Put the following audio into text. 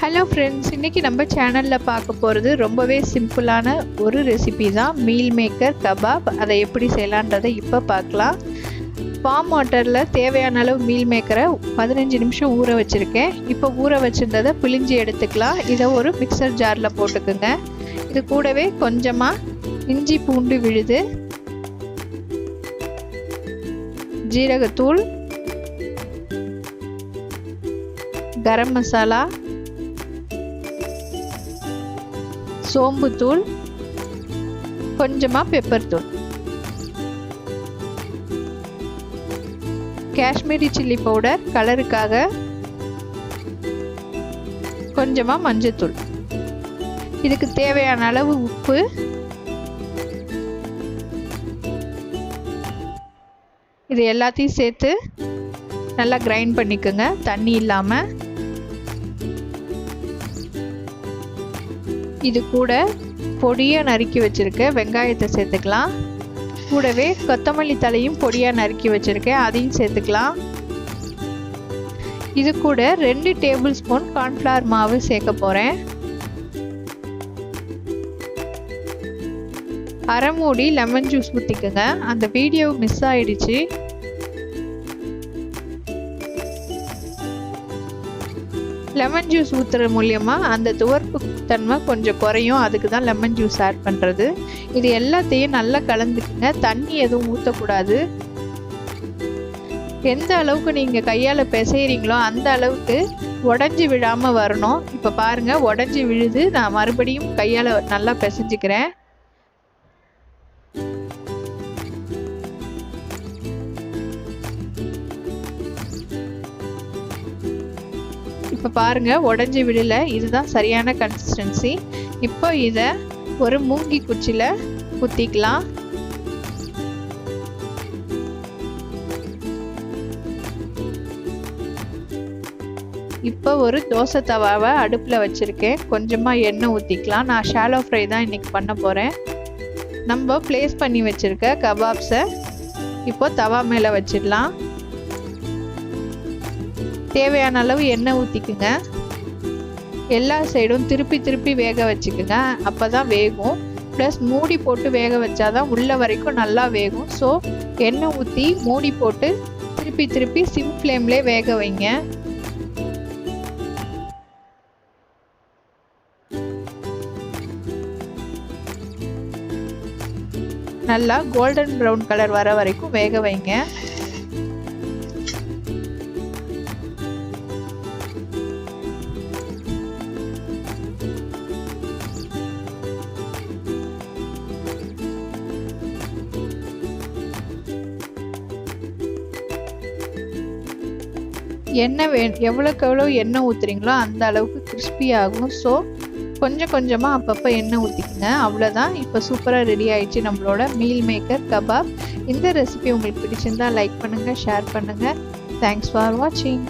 Hello friends, இன்றைக்கி நம்ம சேனலில் பார்க்க போகிறது ரொம்பவே சிம்பிளான ஒரு ரெசிபி தான், மீல் மேக்கர் கபாப். அதை எப்படி செய்யலான்றதை இப்போ பார்க்கலாம். வார்ம் வாட்டரில் தேவையான அளவு மீல் மேக்கரை 15 நிமிஷம் ஊற வச்சுருக்கேன். இப்போ ஊற வச்சுருந்ததை பிழிஞ்சி எடுத்துக்கலாம். இதை ஒரு மிக்சர் ஜாரில் போட்டுக்குங்க. இது கூடவே கொஞ்சமாக இஞ்சி பூண்டு விழுது, ஜீரகத்தூள், கரம் மசாலா, சோம்புத்தூள், கொஞ்சமாக பெப்பர் தூள், காஷ்மீரி சில்லி பவுடர் கலருக்காக, கொஞ்சமாக மஞ்சத்தூள், இதுக்கு தேவையான அளவு உப்பு, இது எல்லாத்தையும் சேர்த்து நல்லா கிரைண்ட் பண்ணிக்கோங்க தண்ணி இல்லாமல். இது கூட பொடியாக நறுக்கி வச்சுருக்கேன் வெங்காயத்தை சேர்த்துக்கலாம். கூடவே கொத்தமல்லி தலையும் பொடியாக நறுக்கி வச்சுருக்கேன், அதையும் சேர்த்துக்கலாம். இது கூட 2 டேபிள் ஸ்பூன் கார்ன்ஃப்ளவர் மாவு சேர்க்க போகிறேன். அரை மூடி லெமன் ஜூஸ் ஊற்றிக்கோங்க. அந்த வீடியோ மிஸ் ஆயிடுச்சு. லெமன் ஜூஸ் ஊற்றுற மூலியமாக அந்த துவர்ப்பு தன்மை கொஞ்சம் குறையும். அதுக்கு தான் லெமன் ஜூஸ் ஆட் பண்ணுறது. இது எல்லாத்தையும் நல்லா கலந்துக்குங்க. தண்ணி எதுவும் ஊற்றக்கூடாது. எந்த அளவுக்கு நீங்கள் கையால் பிசைகிறீங்களோ அந்த அளவுக்கு உடஞ்சி விழாமல் வரணும். இப்போ பாருங்கள், உடஞ்சி விழுது. நான் மறுபடியும் கையால் நல்லா பிசைஞ்சிக்கிறேன். இப்போ பாருங்கள், உடஞ்சி விடல. இதுதான் சரியான கன்சிஸ்டன்சி. இப்போ இதை ஒரு மூங்கி குச்சியில் குத்திக்கலாம். இப்போ ஒரு தோசை தவாவை அடுப்பில் வச்சுருக்கேன். கொஞ்சமாக எண்ணெய் ஊற்றிக்கலாம். நான் ஷாலோ ஃப்ரை தான் இன்றைக்கி பண்ண போகிறேன். நம்ம ப்ளேஸ் பண்ணி வச்சுருக்க கபாப்ஸை இப்போ தவா மேலே வச்சிடலாம். தேவையான அளவு எண்ணெய் ஊற்றிக்குங்க. எல்லா சைடும் திருப்பி திருப்பி வேக வச்சுக்குங்க. அப்போ தான் வேகும். ப்ளஸ் மூடி போட்டு வேக வச்சாதான் உள்ள வரைக்கும் நல்லா வேகும். ஸோ எண்ணெய் ஊற்றி மூடி போட்டு திருப்பி திருப்பி சிம் ஃப்ளேம்லேயே வேக வைங்க. நல்லா கோல்டன் ப்ரௌன் கலர் வர வரைக்கும் வேக வைங்க. எண்ணெய் எவ்வளோக்கு எவ்வளோ எண்ணெய் ஊற்றுறீங்களோ அந்த அளவுக்கு கிறிஸ்பி ஆகும். ஸோ கொஞ்சம் கொஞ்சமாக அப்பப்போ எண்ணெய் ஊற்றிக்குங்க. அவ்வளோதான். இப்போ சூப்பராக ரெடி ஆயிடுச்சு நம்மளோட மீல் மேக்கர் கபாப். இந்த ரெசிபி உங்களுக்கு பிடிச்சிருந்தா லைக் பண்ணுங்கள், ஷேர் பண்ணுங்கள். தேங்க்ஸ் ஃபார் வாட்சிங்.